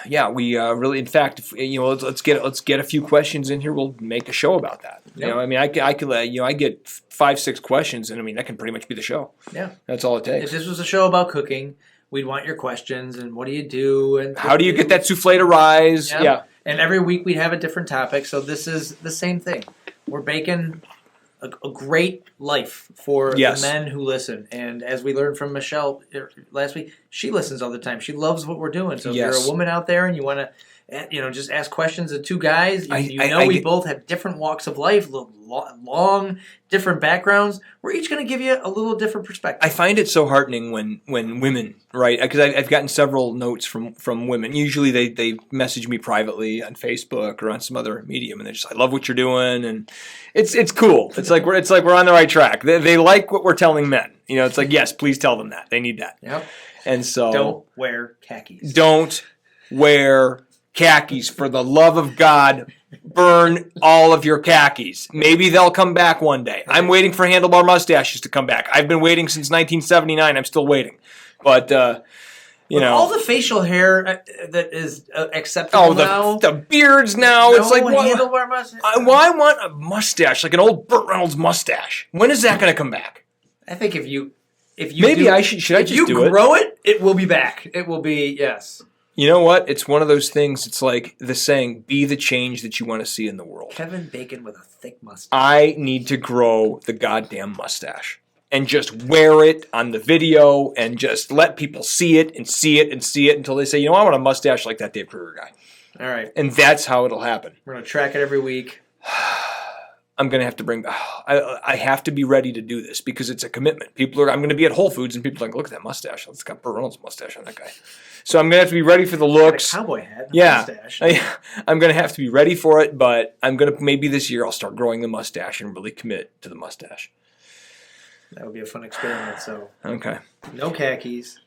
Yeah, we really. In fact, let's get a few questions in here. We'll make a show about that. Yep. I get 5-6 questions, and that can pretty much be the show. Yeah, that's all it takes. If this was a show about cooking, we'd want your questions and what do you do and how do you get that souffle to rise? Yep. Yeah, and every week we'd have a different topic. So this is the same thing. We're baking a great life for the men who listen. And as we learned from Michelle last week, she listens all the time. She loves what we're doing. So if you're a woman out there and you want to, just ask questions of two guys, we both have different walks of life, long, different backgrounds. We're each going to give you a little different perspective. I find it so heartening when women, right? Because I've gotten several notes from women. Usually they message me privately on Facebook or on some other medium, and they're just, I love what you're doing, and it's cool. It's like we're on the right track. They like what we're telling men. It's like, yes, please tell them that they need that. Yep. And so don't wear khakis. Don't wear khakis, for the love of God. Burn all of your khakis. Maybe they'll come back one day. I'm waiting for handlebar mustaches to come back. I've been waiting since 1979. I'm still waiting. But, all the facial hair that is acceptable now. The beards now. No it's like, handlebar mustache. Why want a mustache, like an old Burt Reynolds mustache? When is that going to come back? I think if you maybe I should just do it. If you grow it, it will be back. It will be, yes. You know what? It's one of those things. It's like the saying, be the change that you want to see in the world. Kevin Bacon with a thick mustache. I need to grow the goddamn mustache and just wear it on the video and just let people see it and see it and see it until they say, I want a mustache like that Dave Kruger guy. All right. And that's how it'll happen. We're going to track it every week. I'm going to have to I have to be ready to do this because it's a commitment. I'm going to be at Whole Foods and people are like, look at that mustache. It's got Burt Reynolds' mustache on that guy. So I'm going to have to be ready for the looks. Got a cowboy hat, mustache. I'm going to have to be ready for it, but maybe this year I'll start growing the mustache and really commit to the mustache. That would be a fun experiment. So okay. No khakis.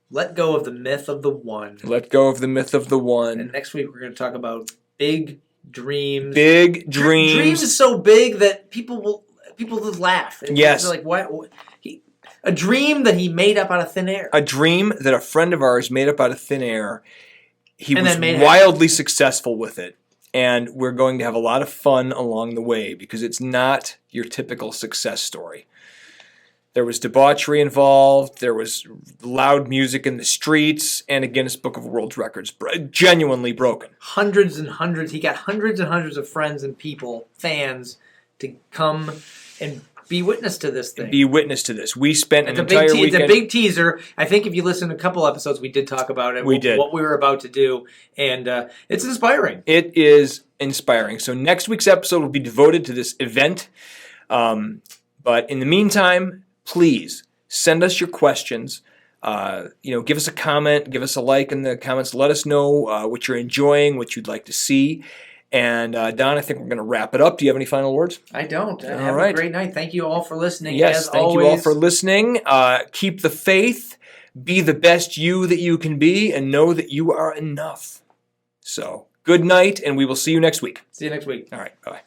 Let go of the myth of the one. Let go of the myth of the one. And next week we're going to talk about big dreams. Big dreams. Dreams is so big that people will laugh. Yes. They're like, what? A dream that he made up out of thin air. A dream that a friend of ours made up out of thin air. He was wildly successful with it. And we're going to have a lot of fun along the way because it's not your typical success story. There was debauchery involved. There was loud music in the streets and a Guinness Book of World Records. Genuinely broken. Hundreds and hundreds. He got hundreds and hundreds of friends and people, fans, to come and be witness to this thing. Be witness to this. We spent an entire weekend. It's a big teaser. I think if you listen to a couple episodes, we did talk about it. We did. What we were about to do. And it's inspiring. It is inspiring. So next week's episode will be devoted to this event. But in the meantime, please send us your questions. Give us a comment. Give us a like in the comments. Let us know what you're enjoying, what you'd like to see. And Don, I think we're going to wrap it up. Do you have any final words? I don't. Have a great night. Thank you all for listening. Yes, thank you all for listening. Keep the faith. Be the best you that you can be, and know that you are enough. So, good night, and we will see you next week. See you next week. All right, bye.